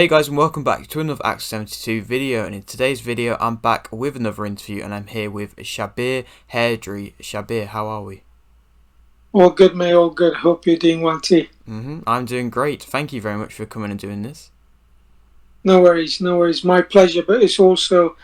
Hey guys, and welcome back to another Act 72 video, and in today's video I'm back with another interview and I'm here with Shabir Haidary. Shabir, how are we? All good, mate. All good. Hope you're doing well too. I'm doing great. Thank you very much for coming and doing this. No worries, no worries. My pleasure. But it's also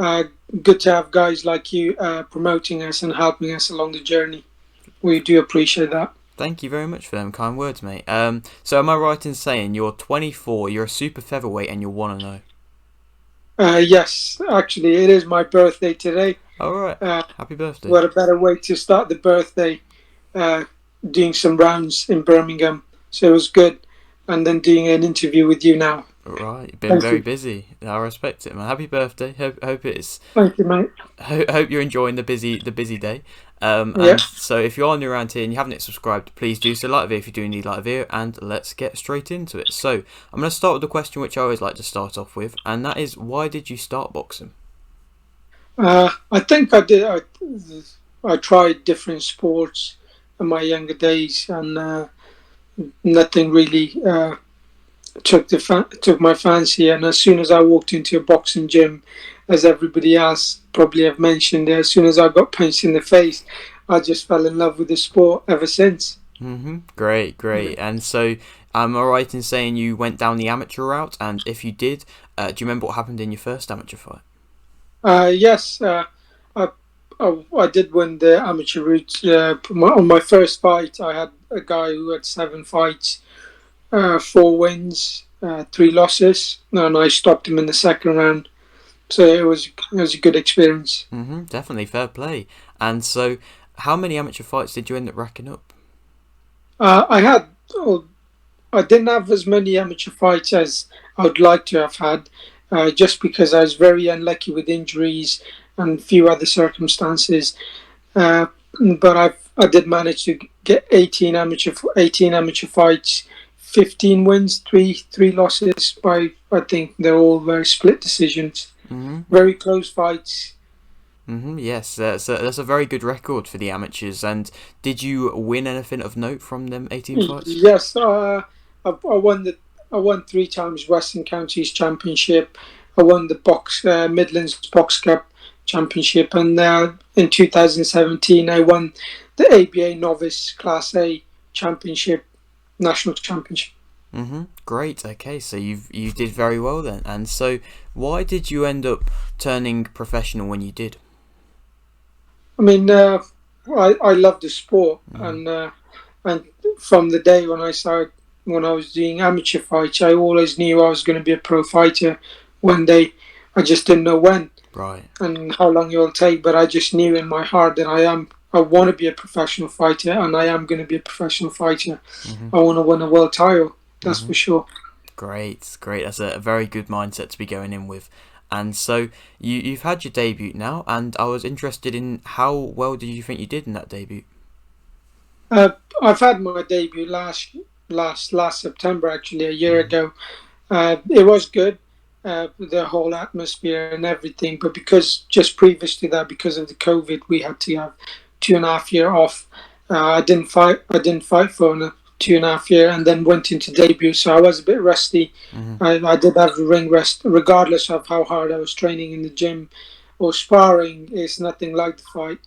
uh, good to have guys like you promoting us and helping us along the journey. We do appreciate that. Thank you very much for them kind words, mate. So am I right in saying you're 24, you're a super featherweight and you're 1-0? Yes, actually, it is my birthday today. Alright, Uh, happy birthday. what a better way to start the birthday? Uh, doing some rounds in Birmingham, so it was good, and then doing an interview with you now. Right, been Thank very you, busy. I respect it, man. Happy birthday. Hope it's thank you, mate. hope you're enjoying the busy day. Yeah. And so if you're new around here and you haven't yet subscribed, please do so. Like the video if you do need like the video, and let's get straight into it. So I'm going to start with the question which I always like to start off with, and that is, why did you start boxing? I think I did. I tried different sports in my younger days, and nothing really took my fancy. And as soon as I walked into a boxing gym, as everybody else probably have mentioned, as soon as I got punched in the face, I just fell in love with the sport ever since. Great, great. And so am I right in saying you went down the amateur route? And if you did, do you remember what happened in your first amateur fight? Yes, I did win the amateur route. On my first fight, I had a guy who had 7 fights, 4 wins, 3 losses, and I stopped him in the second round. So it was a good experience. Definitely, fair play. And so, how many amateur fights did you end up racking up? I had oh, I didn't have as many amateur fights as I would like to have had, just because I was very unlucky with injuries and a few other circumstances. Uh, but I did manage to get 18 amateur fights, 15 wins, three losses. By I think they're all very split decisions, Mm-hmm. very close fights. Yes, that's a very good record for the amateurs. And did you win anything of note from them 18 fights? Yes, I won 3 times Western Counties Championship. I won the Midlands Box Cup Championship, and in 2017 I won the ABA Novice Class A Championship, National Championship. Great. Okay, so you did very well then. And so, why did you end up turning professional when you did? I mean, I love the sport, and from the day when I was doing amateur fights, I always knew I was going to be a pro fighter one day. I just didn't know when Right. and how long it will take, but I just knew in my heart that I want to be a professional fighter, and I am going to be a professional fighter. Mm-hmm. I want to win a world title, that's Mm-hmm. for sure. Great, great. That's a very good mindset to be going in with. And so you've had your debut now, and I was interested in how well did you think you did in that debut? Uh, I've had my debut last September, actually a year Mm-hmm. ago. It was good, the whole atmosphere and everything. But because just previous to that, because of the COVID, we had to have 2.5 year off. I didn't fight. I didn't fight for 2.5 year, and then went into debut. So I was a bit rusty. Mm-hmm. I did have the ring rest, regardless of how hard I was training in the gym or sparring. It's nothing like the fight.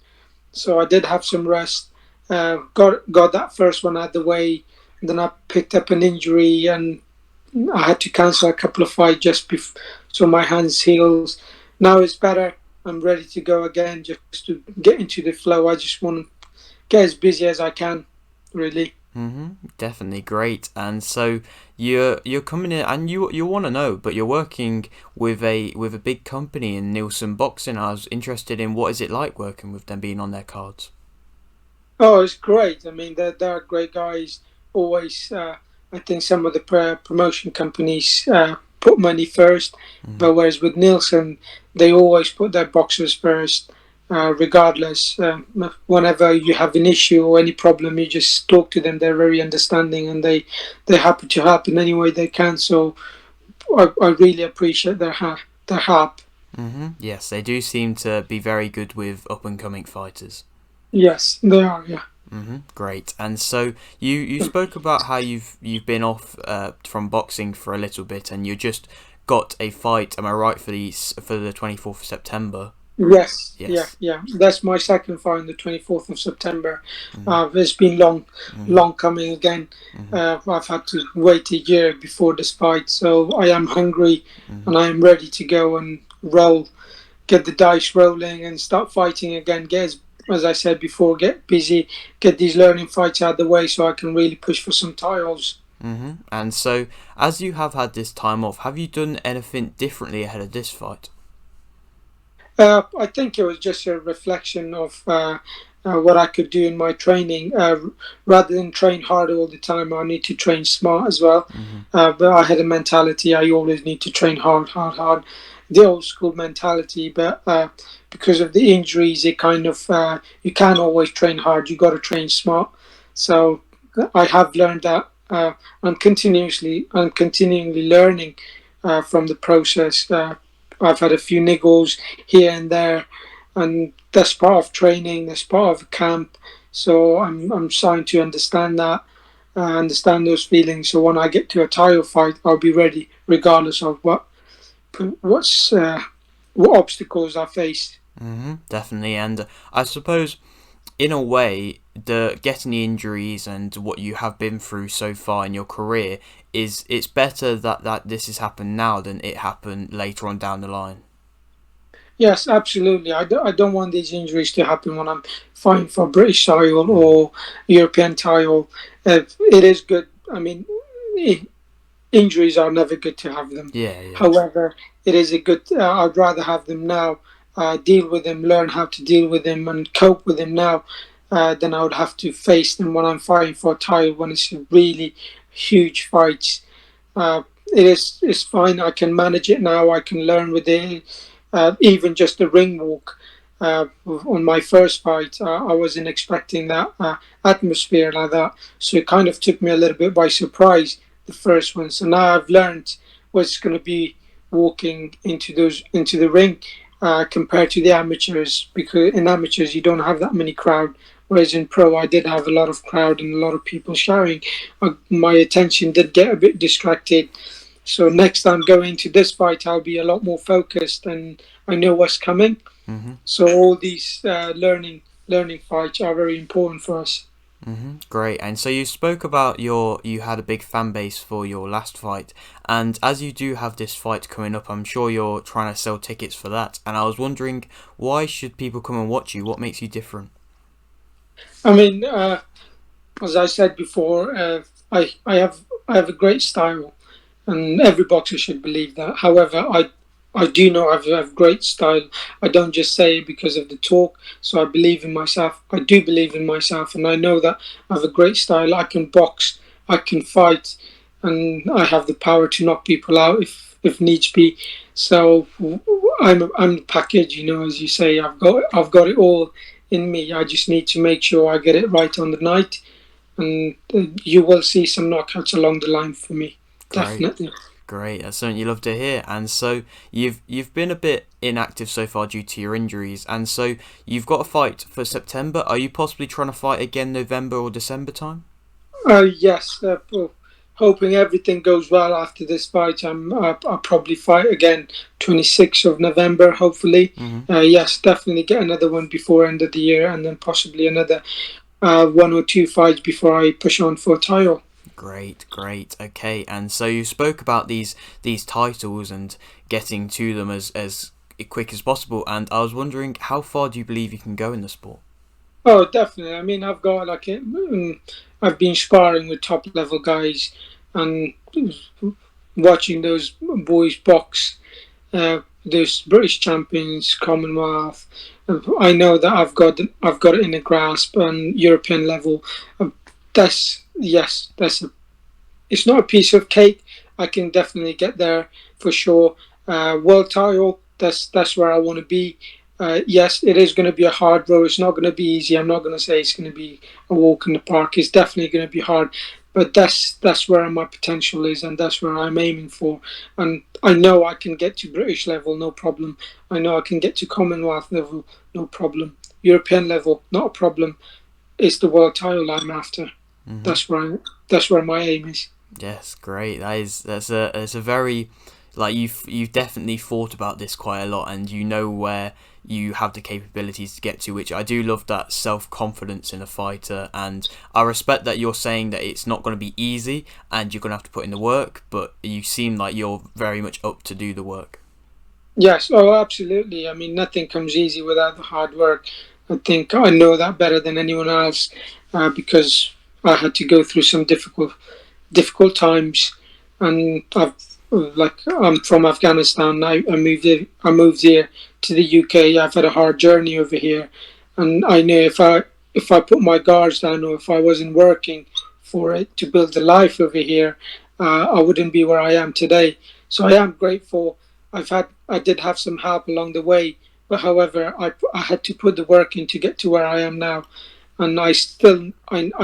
So I did have some rest. Got that first one out of the way. And then I picked up an injury, and I had to cancel a couple of fights so my hands heals. Now it's better. I'm ready to go again, just to get into the flow. I just want to get as busy as I can, really. Definitely great. And so you're coming in, and you want to know, but you're working with a big company in Nielsen Boxing. I was interested in what is it like working with them, being on their cards. Oh, it's great. I mean, they're great guys. Always, I think some of the promotion companies put money first, Mm-hmm. but whereas with Nielsen, they always put their boxers first. Regardless, whenever you have an issue or any problem, you just talk to them. They're very understanding, and they're happy to help in any way they can. So I really appreciate their help. Yes, they do seem to be very good with up and coming fighters. Yes, they are. Yeah. Great. And so you spoke about how you've been off from boxing for a little bit, and you just got a fight. Am I right for the 24th of September? Yes, yeah, Yes. yeah. That's my second fight on the 24th of September. Mm-hmm. It's been long, Mm-hmm. long coming again. Mm-hmm. I've had to wait a year before this fight, so I am hungry Mm-hmm. and I am ready to go and roll, get the dice rolling and start fighting again. As I said before, get busy, get these learning fights out of the way so I can really push for some titles. And so, as you have had this time off, have you done anything differently ahead of this fight? I think it was just a reflection of what I could do in my training. Rather than train hard all the time, I need to train smart as well. Mm-hmm. But I had a mentality I always need to train hard, hard, hard. The old school mentality, but because of the injuries, it kind of you can't always train hard. You got to train smart. So I have learned that. I'm continually learning from the process. I've had a few niggles here and there, and that's part of training. That's part of camp. So I'm starting to understand that, understand those feelings. So when I get to a title fight, I'll be ready, regardless of what's what obstacles I face. Definitely, and I suppose in a way, the getting the injuries and what you have been through so far in your career is it's better that this has happened now than it happened later on down the line. Yes, absolutely. I don't want these injuries to happen when I'm fighting for British title Mm-hmm. or European title. It is good. I mean, injuries are never good to have them. Yeah, yeah. However, it is a good. I'd rather have them now, deal with them, learn how to deal with them, and cope with them now, than I would have to face them when I'm fighting for a title when it's really huge fights. It's fine. I can manage it now. I can learn with it. Even just the ring walk. On my first fight, I wasn't expecting that atmosphere like that, so it kind of took me a little bit by surprise the first one. So now I've learned what it's going to be walking into the ring compared to the amateurs, because in amateurs you don't have that many crowd, whereas in pro I did have a lot of crowd and a lot of people shouting. My attention did get a bit distracted, so next time going into this fight I'll be a lot more focused and I know what's coming. Mm-hmm. So all these learning fights are very important for us. Great. And so you spoke about you had a big fan base for your last fight, and as you do have this fight coming up, I'm sure you're trying to sell tickets for that. And I was wondering, why should people come and watch you? What makes you different? I mean, as I said before, I have a great style, and every boxer should believe that. However, I do know I have great style. I don't just say it because of the talk. So I believe in myself. I do believe in myself, and I know that I have a great style. I can box, I can fight, and I have the power to knock people out if needs be. So I'm the package, as you say. I've got it all in me. I just need to make sure I get it right on the night, and you will see some knockouts along the line for me, Great. definitely. Great, that's something you love to hear. And so you've been a bit inactive so far due to your injuries, and so you've got a fight for September. Are you possibly trying to fight again November or December time? Yes, well, hoping everything goes well after this fight. I'll probably fight again 26th of November, hopefully. Mm-hmm. Yes, definitely get another one before end of the year, and then possibly another one or two fights before I push on for a title. Great, great. Okay, and so you spoke about these titles and getting to them as quick as possible. And I was wondering, how far do you believe you can go in the sport? Oh, definitely. I mean, I've been sparring with top level guys, and watching those boys box. Those British champions, Commonwealth. I know that I've got it in a grasp on European level. That's yes, it's not a piece of cake. I can definitely get there for sure. World title, that's where I want to be. Yes, it is going to be a hard road. It's not going to be easy. I'm not going to say it's going to be a walk in the park. It's definitely going to be hard, but that's where my potential is, and that's where I'm aiming for. And I know I can get to British level, no problem. I know I can get to Commonwealth level, no problem. European level, not a problem. it's the world title I'm after. Mm-hmm. That's where my aim is. Yes, great. That's a very, like, you've definitely thought about this quite a lot, and you know where you have the capabilities to get to, which I do love, that self-confidence in a fighter. And I respect that you're saying that it's not going to be easy and you're going to have to put in the work, but you seem like you're very much up to do the work. Yes, oh, absolutely. I mean, nothing comes easy without the hard work. I think I know that better than anyone else, because I had to go through some difficult times, and I'm from Afghanistan. I moved here to the UK. I've had a hard journey over here, and I know if I put my guards down, or if I wasn't working for it to build a life over here, I wouldn't be where I am today. So I am grateful. I did have some help along the way, but however, I had to put the work in to get to where I am now, and I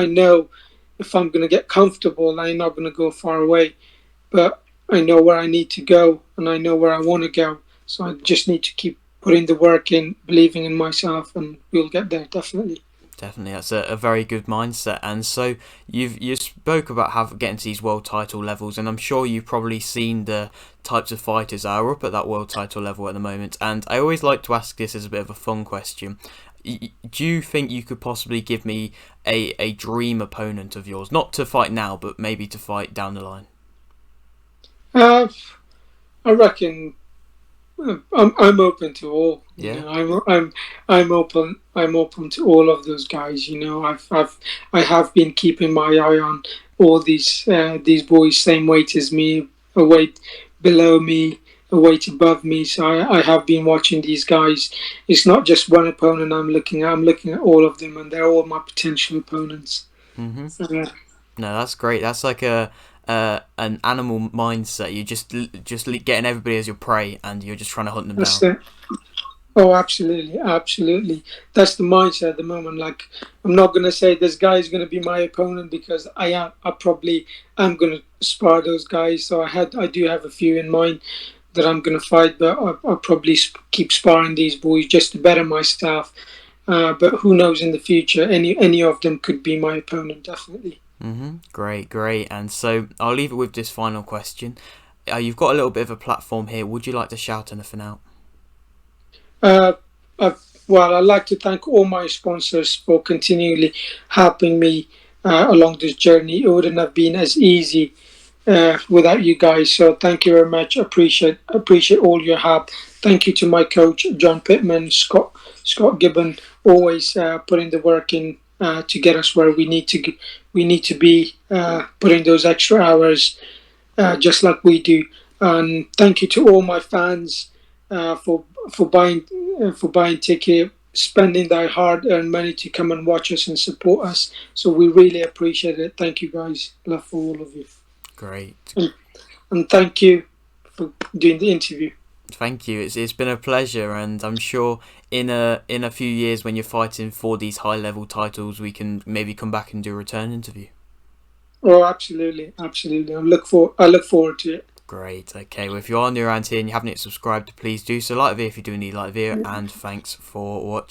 know if I'm going to get comfortable, I'm not going to go far away. But I know where I need to go, and I know where I want to go. So I just need to keep putting the work in, believing in myself, and we'll get there definitely. Definitely, that's a very good mindset. And so you spoke about getting to these world title levels, and I'm sure you've probably seen the types of fighters that are up at that world title level at the moment. And I always like to ask this as a bit of a fun question. Do you think you could possibly give me a dream opponent of yours, not to fight now, but maybe to fight down the line? Uh, I reckon I'm open to all. Yeah. I'm open to all of those guys. I have been keeping my eye on all these boys, same weight as me, a weight below me, a weight above me. So I have been watching these guys. It's not just one opponent I'm looking at. I'm looking at all of them, and they're all my potential opponents. Mm-hmm. Uh, No, that's great. That's like a an animal mindset. You just getting everybody as your prey, and you're just trying to hunt them that's down. it. Oh, absolutely, absolutely. That's the mindset at the moment. Like, I'm not gonna say this guy is gonna be my opponent because I probably am gonna spar those guys. So I do have a few in mind that I'm gonna fight, but I'll probably keep sparring these boys just to better myself. But who knows in the future? Any of them could be my opponent, definitely. Great, great. And so I'll leave it with this final question. You've got a little bit of a platform here. Would you like to shout anything out? Uh, well, I'd like to thank all my sponsors for continually helping me along this journey. It wouldn't have been as easy without you guys. So thank you very much. Appreciate all your help. Thank you to my coach John Pittman, Scott Gibbon, always putting the work in to get us where we need to be, putting those extra hours just like we do. And thank you to all my fans for buying ticket, spending their hard-earned money to come and watch us and support us. So we really appreciate it. Thank you, guys. Love for all of you. Great. And thank you for doing the interview. Thank you. It's been a pleasure, and I'm sure in a few years when you're fighting for these high level titles, we can maybe come back and do a return interview. Oh, absolutely, absolutely. I look forward to it. Great. Okay. Well, if you're new around here and you haven't yet subscribed, please do so. Like the video if you do need like the video, and thanks for watching.